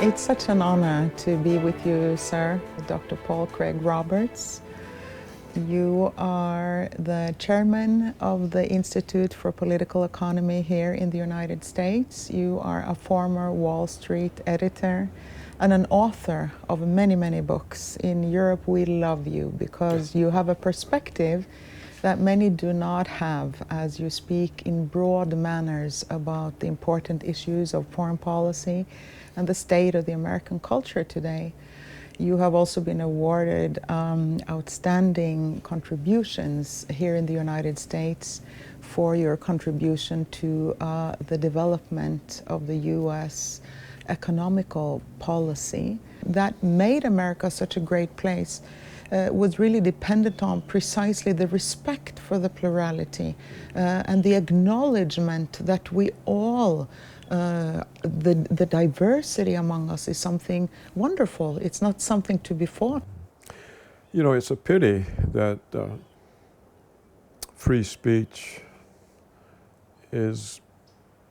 It's such an honor to be with you, sir, Dr. Paul Craig Roberts. You are the chairman of the Institute for Political Economy here in the United States. You are a former Wall Street editor and an author of many, many books. In Europe, we love you because you have a perspective that many do not have, as you speak in broad manners about the important issues of foreign policy and the state of the American culture today. You have also been awarded outstanding contributions here in the United States for your contribution to the development of the U.S. economical policy that made America such a great place. Was really dependent on precisely the respect for the plurality and the acknowledgement that we all, the diversity among us is something wonderful. It's not something to be fought. You know, it's a pity that free speech is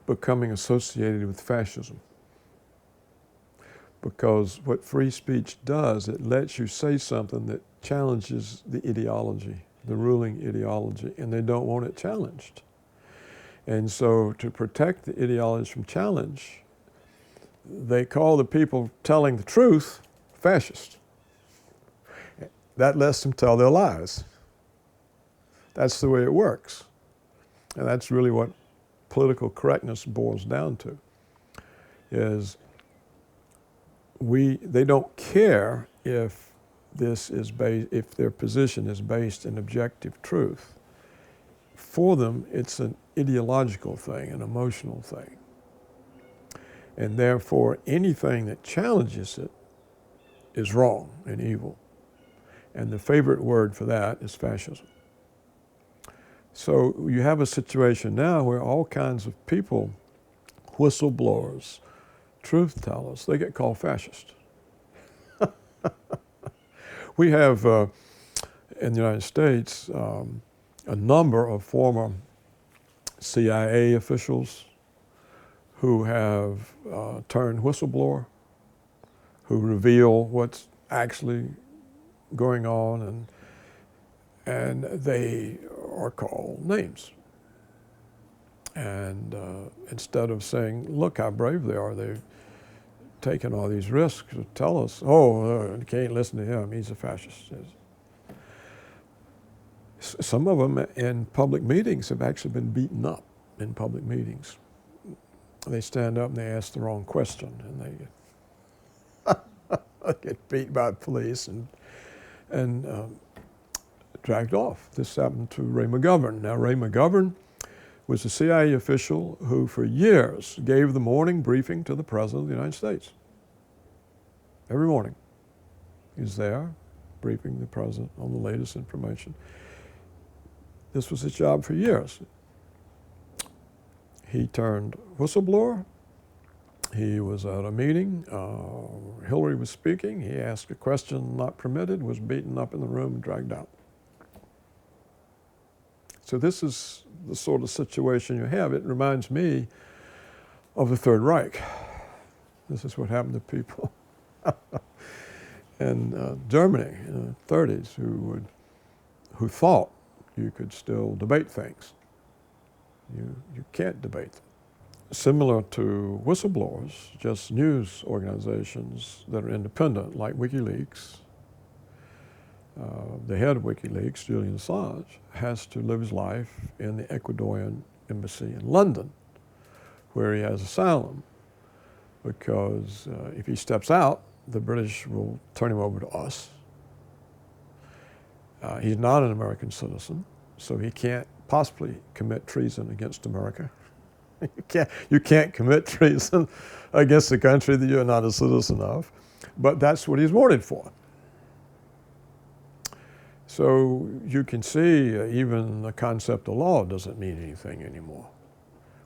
becoming associated with fascism. Because what free speech does, it lets you say something that challenges the ideology, the ruling ideology, and they don't want it challenged. And so to protect the ideology from challenge, they call the people telling the truth fascist. That lets them tell their lies. That's the way it works. And that's really what political correctness boils down to, is they don't care if if their position is based in objective truth. For them, it's an ideological thing, an emotional thing. And therefore, anything that challenges it is wrong and evil. And the favorite word for that is fascism. So you have a situation now where all kinds of people, whistleblowers, truth tellers, they get called fascist. We have in the United States a number of former CIA officials who have turned whistleblower, who reveal what's actually going on, and they are called names. And instead of saying, look how brave they are, they've taken all these risks to tell us, oh, you can't listen to him, he's a fascist. Some of them in public meetings have actually been beaten up in public meetings. They stand up and they ask the wrong question, and they get beat by the police and dragged off. This happened to Ray McGovern. Now, Ray McGovern was a CIA official who for years gave the morning briefing to the President of the United States. Every morning. He's there briefing the President on the latest information. This was his job for years. He turned whistleblower. He was at a meeting. Hillary was speaking. He asked a question not permitted, was beaten up in the room and dragged out. So this is the sort of situation you have. It reminds me of the Third Reich. This is what happened to people in Germany in the 30s who thought you could still debate things. You can't debate them. Similar to whistleblowers, just news organizations that are independent, like WikiLeaks. The head of WikiLeaks, Julian Assange, has to live his life in the Ecuadorian embassy in London, where he has asylum, because if he steps out, the British will turn him over to us. He's not an American citizen, so he can't possibly commit treason against America. You can't commit treason against a country that you're not a citizen of, but that's what he's wanted for. So you can see even the concept of law doesn't mean anything anymore.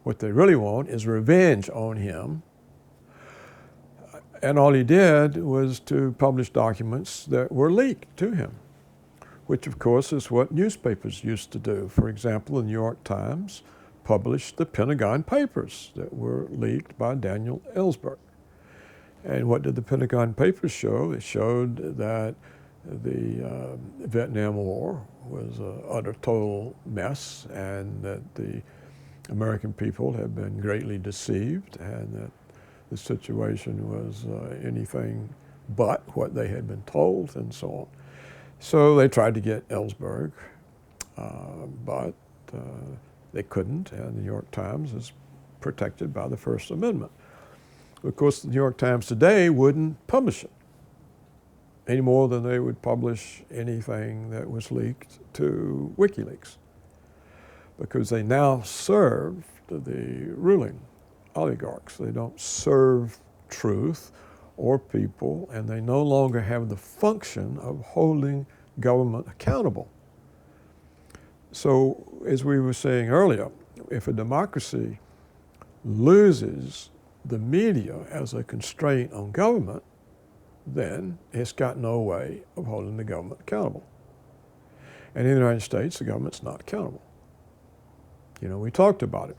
What they really want is revenge on him. And all he did was to publish documents that were leaked to him, which of course is what newspapers used to do. For example, the New York Times published the Pentagon Papers that were leaked by Daniel Ellsberg. And what did the Pentagon Papers show? It showed that the Vietnam War was an utter total mess, and that the American people had been greatly deceived, and that the situation was anything but what they had been told, and so on. So they tried to get Ellsberg, but they couldn't, and the New York Times is protected by the First Amendment. Of course, the New York Times today wouldn't publish it any more than they would publish anything that was leaked to WikiLeaks, because they now serve the ruling oligarchs. They don't serve truth or people, and they no longer have the function of holding government accountable. So, as we were saying earlier, if a democracy loses the media as a constraint on government, then it's got no way of holding the government accountable. And in the United States, the government's not accountable. You know, we talked about it.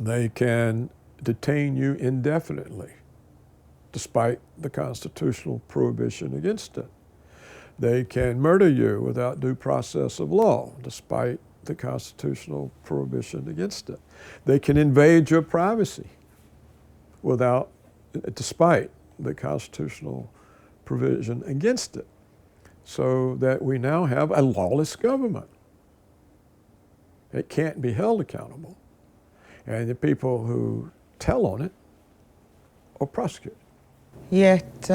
They can detain you indefinitely, despite the constitutional prohibition against it. They can murder you without due process of law, despite the constitutional prohibition against it. They can invade your privacy despite the constitutional provision against it. So that we now have a lawless government. It can't be held accountable. And the people who tell on it are prosecuted. Yet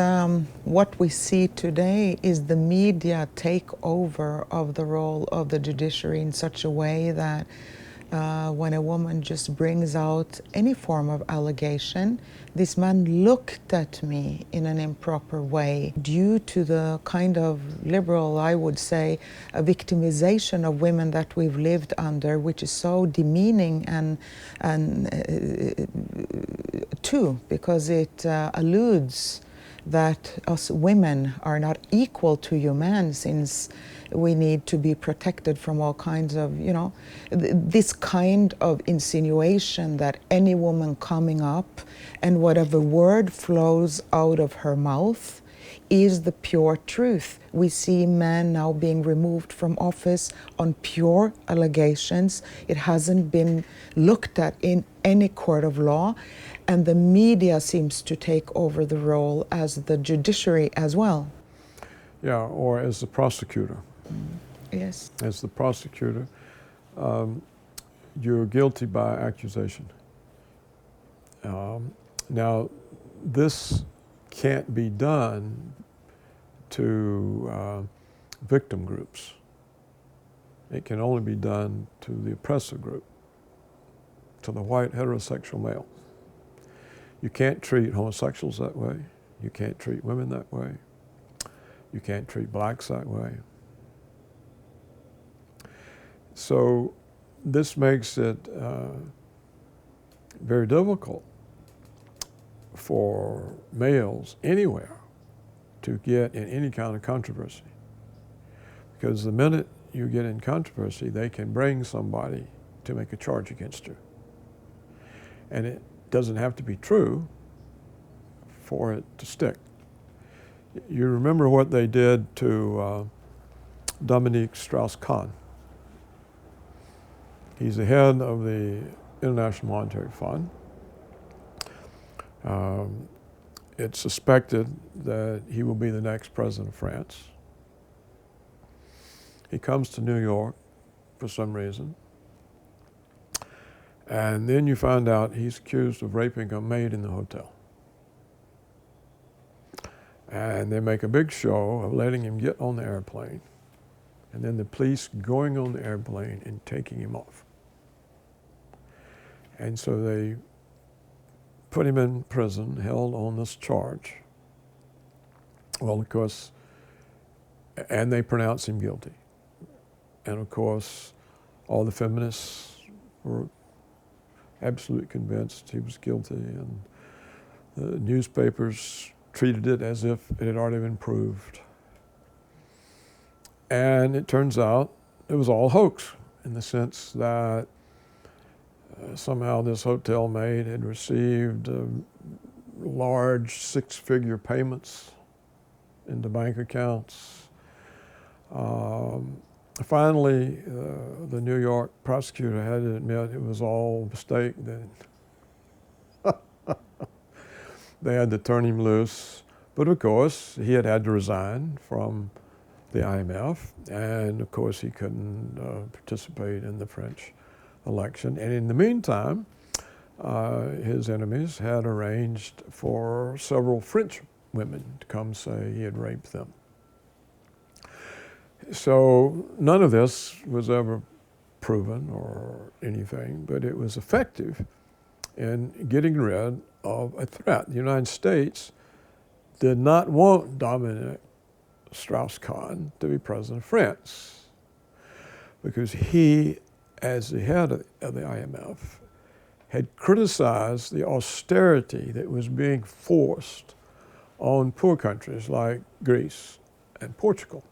what we see today is the media takeover of the role of the judiciary in such a way that when a woman just brings out any form of allegation, this man looked at me in an improper way due to the kind of liberal, I would say, a victimization of women that we've lived under, which is so demeaning and too, because it alludes that us women are not equal to you men, since we need to be protected from all kinds of, you know, this kind of insinuation that any woman coming up and whatever word flows out of her mouth is the pure truth. We see men now being removed from office on pure allegations. It hasn't been looked at in any court of law, and the media seems to take over the role as the judiciary as well. Yeah, or as the prosecutor. Yes. As the prosecutor, you're guilty by accusation. Now, this can't be done to victim groups. It can only be done to the oppressor group, to the white heterosexual male. You can't treat homosexuals that way. You can't treat women that way. You can't treat blacks that way. So this makes it very difficult for males anywhere to get in any kind of controversy. Because the minute you get in controversy, they can bring somebody to make a charge against you. And it doesn't have to be true for it to stick. You remember what they did to Dominique Strauss-Kahn. He's the head of the International Monetary Fund. It's suspected that he will be the next president of France. He comes to New York for some reason. And then you find out he's accused of raping a maid in the hotel. And they make a big show of letting him get on the airplane, and then the police going on the airplane and taking him off. And so they put him in prison, held on this charge. Well, of course, and they pronounce him guilty. And of course, all the feminists were absolutely convinced he was guilty, and the newspapers treated it as if it had already been proved. And it turns out it was all hoax, in the sense that somehow this hotel maid had received large six-figure payments into bank accounts. Finally, the New York prosecutor had to admit it was all a mistake. That they had to turn him loose. But of course, he had to resign from the IMF, and of course he couldn't participate in the French election. And in the meantime, his enemies had arranged for several French women to come say he had raped them. So none of this was ever proven or anything, but it was effective in getting rid of a threat. The United States did not want Dominique Strauss-Kahn to be president of France because he, as the head of the IMF, had criticized the austerity that was being forced on poor countries like Greece and Portugal.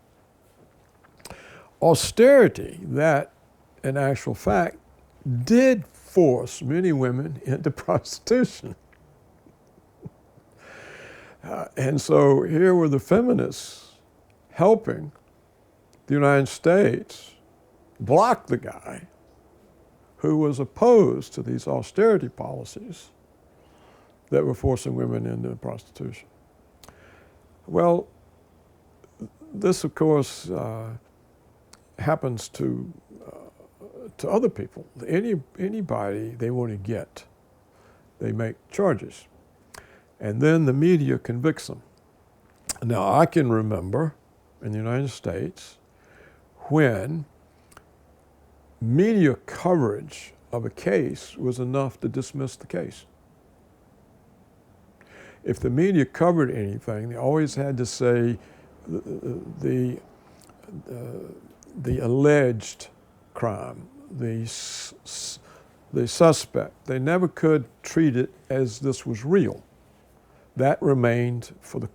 Austerity that, in actual fact, did force many women into prostitution. And so here were the feminists helping the United States block the guy who was opposed to these austerity policies that were forcing women into prostitution. Well, this, of course, happens to other people. Anybody they want to get, they make charges. And then the media convicts them. Now, I can remember in the United States when media coverage of a case was enough to dismiss the case. If the media covered anything, they always had to say the alleged crime, the suspect. They never could treat it as this was real. That remained for the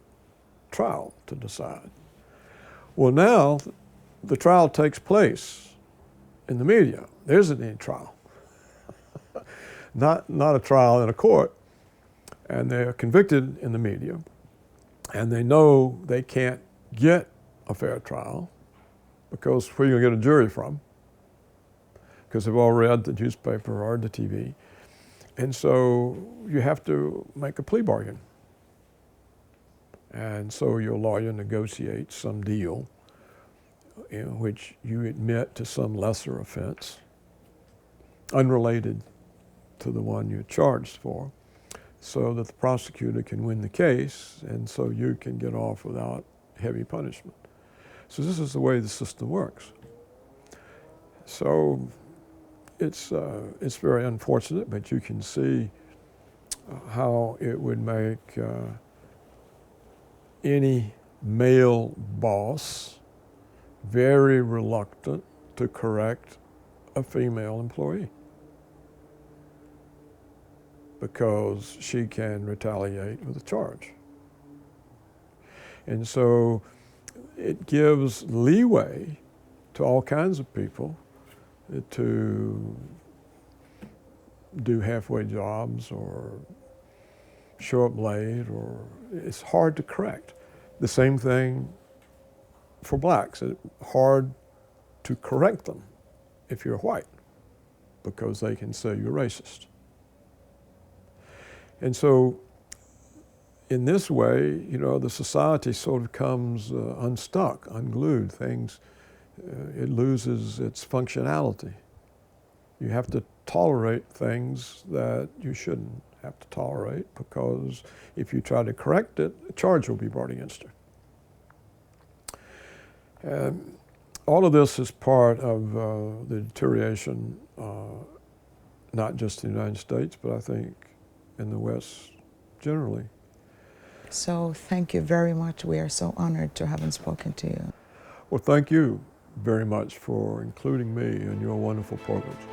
trial to decide. Well, now the trial takes place in the media. There isn't any trial. not a trial in a court. And they are convicted in the media. And they know they can't get a fair trial because where are you going to get a jury from? Because they've all read the newspaper or the TV. And so you have to make a plea bargain. And so your lawyer negotiates some deal in which you admit to some lesser offense, unrelated to the one you're charged for, so that the prosecutor can win the case, and so you can get off without heavy punishment. So this is the way the system works. So it's very unfortunate, but you can see how it would make any male boss very reluctant to correct a female employee because she can retaliate with a charge. And so it gives leeway to all kinds of people to do halfway jobs or show up late, or it's hard to correct. The same thing for blacks. It's hard to correct them if you're white because they can say you're racist. And so in this way, you know, the society sort of comes unstuck, unglued. Things, it loses its functionality. You have to tolerate things that you shouldn't have to tolerate because if you try to correct it, a charge will be brought against you. And all of this is part of the deterioration, not just in the United States, but I think in the West generally. So thank you very much. We are so honored to have spoken to you. Well, thank you very much for including me in your wonderful programs.